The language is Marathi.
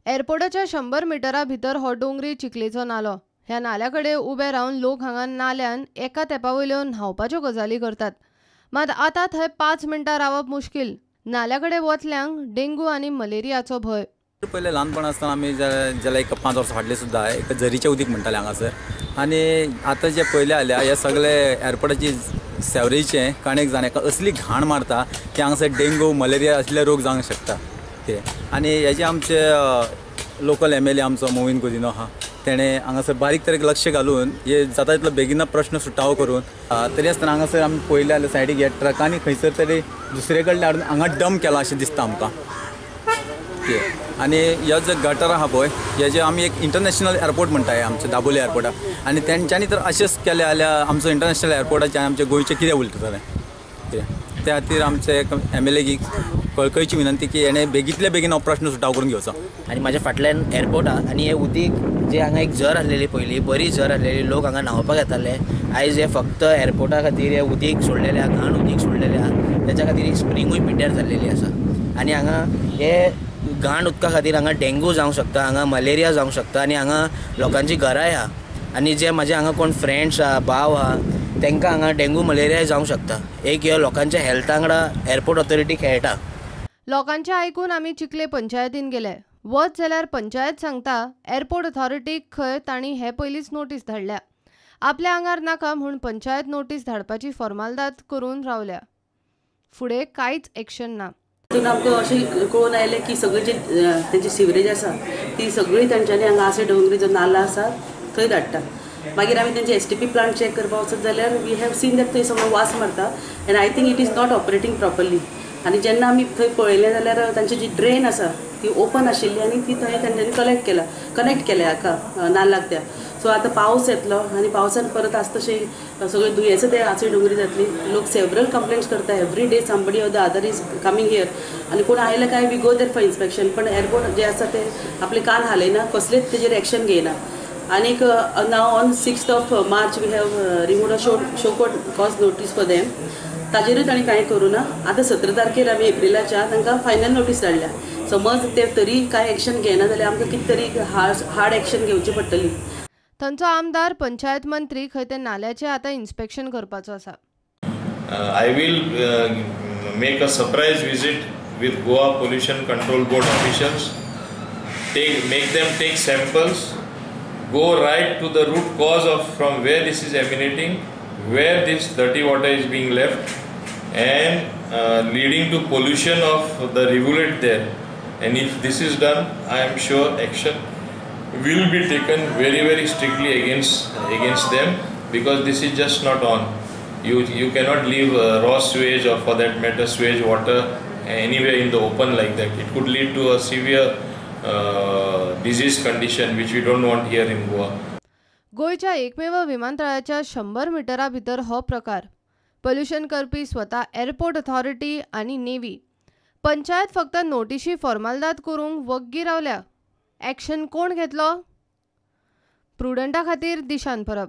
एअरपोर्टाच्या 100 मिटरा भितर हो डोंगरी चिखलेचो नालो. ह्या नाल्याकडे उबे रावन लोक हांगा नाल्यान एका तेंपावयल्यो न्हांवपाच्यो गजाली करतात. मात आतां थंय 5 मिनटां रावप मुश्कील. नाल्याकडे वतल्यांक डेंगू आनी मलेरियाचो भंय. पहिले ल्हानपण आसतना आमी जाल्यार एक 5 वर्सां फाटलीं सुद्दां एक झरीचें उदीक म्हणटाले हांगासर. आनी आतां जे पयले आल्या हे सगळे एअरपोर्टाची सेवरेजचें कणेक जावन हेका असली घाण मारता की हांगासर डेंगू मलेरिया असले रोग जावंक शकता. आनी हेजे आमचे लोकल MLA आमचो मोविन कुदिनो आहा, तेणें हांगासर बारीक तरेक लक्ष घालून हे जाता तितलो बेगिना प्रश्न सुटावो करून तरी आसतना हांगासर आमी पयले जाल्यार सायडीक हे ट्रकांनी खंयसर तरी दुसरे कडल्यान हाडून हांगा डंप केला अशें दिसता आमकां. आनी ह्यो जो गटर आहा पळय हेजे आमी एक इंटरनॅशनल एअरपोर्ट म्हणटाय आमचे दाबोले एअरपोर्टाक. आनी तेंच्यांनी तर अशेंच केलें जाल्यार आमचो इंटरनॅशनल एअरपोर्टाचे आमचे गोंयचे कितें उरतलें. त्या खातीर आमचे MLA की कळकळीची विनंती की हेणें बेगींतल्या बेगीन हो प्रश्न सुटाव करून घेवचो. आनी म्हाज्या फाटल्यान एअरपोर्ट आहा आनी हे उदीक जे हांगा एक झर आसलेली पयलीं बरी झर आसलेली लोक हांगा न्हांवपाक येताले. आयज हे फक्त एअरपोर्टा खातीर हे उदीक सोडलेलें आहा, घाण उदीक सोडलेलें आहा. तेच्या खातीर ही स्प्रिंगूय पिड्ड्यार जाल्लेली आसा. आनी हांगा हे घाण उदका खातीर हांगा डेंगू जावंक शकता, हांगा मलेरिया जावंक शकता आनी हांगा लोकांची घरांय आहा. आनी जे म्हाजे हांगा कोण फ्रेंड्स आहा, भाव आहा, तांकां हांगा डेंगू मलेरिया जावंक शकता. एक ह्यो लोकांच्या हेल्था वांगडा एअरपोर्ट ऑथॉरिटी खेळटा. लोकांचे आयकून आमी चिखले पंचायतीन गेले. वच जाल्यार पंचायत सांगता एअरपोर्ट ऑथॉरिटीक खंय तांणी हे पयलींच नोटीस धाडल्या. आपल्या आंगार नाका म्हूण पंचायत नोटीस धाडपाची फॉर्मालिटी करून रावल्या. फुडें कांयच एक्शन ना. तितून आमकां अशें कळून आयलें की सगळी जी तेंची सिवरेज आसा ती सगळी तांच्यांनी हांगा आसे डोंगरी जो नाला आसा थंय धाडटा. मागीर आमी तेंचे STP प्लांट चॅक करपाक वचत जाल्यार वी हॅव सीन दॅट थंय सगळो वास मारता end I think it is not operating properly. आनी जेन्ना आमी थंय पळयलें जाल्यार तांची जी ड्रेन आसा ती ओपन आशिल्ली आनी ती थंय तांच्यांनी कनेक्ट केल्या हाका नाल्लाक त्या. सो आतां पावस येतलो आनी पावसान परत आसा तशें सगळी दुयेंसां ते आसे डोंगरी जातली. लोक सेवरल कंप्लेंट्स करता every day somebody or the other is coming here. आनी कोण आयले काय we go there for inspection. पण एअरपोर्ट जे आसा ते आपले कान हालयना, कसलेच तेजेर एक्शन घेयना. आनीक now on 6th March we have removed a show cause notice for them. ताजेरूय तांणी कांय करूं ना. आतां 17 तारखेर आमी एप्रिलाच्या तांकां फायनल नोटीस धाडल्या. समज ते तरी कांय एक्शन घेयना जाल्यार आमकां कितें तरी हार्ड एक्शन घेवची पडटली. थंयचो आमदार पंचायत मंत्री खंय ते नाल्याचें आतां इन्स्पेक्शन करपाचो आसा. I will make a surprise visit with Goa Pollution Control Board officials. Make them take samples, go right to the root cause of from where this is emanating, where this dirty water is being left, and leading to pollution of the rivulet there. And if this is done, I am sure action will be taken very strictly against them, because this is just not on. You cannot leave raw sewage or for that matter sewage water anywhere in the open like that. It could lead to a severe disease condition which we don't want here in Goa. गोंयच्या एकमेव विमानतळाच्या 100 मिटरा भितर हो प्रकार. पोल्युशन करपी स्वता एअरपोर्ट ऑथॉरिटी आनी नेव्ही. पंचायत फक्त नोटीशी फॉर्मालिटी करूंक वग्गी रावल्या. एक्शन कोण घेतलो? प्रुडंटा खातीर दिशान परब.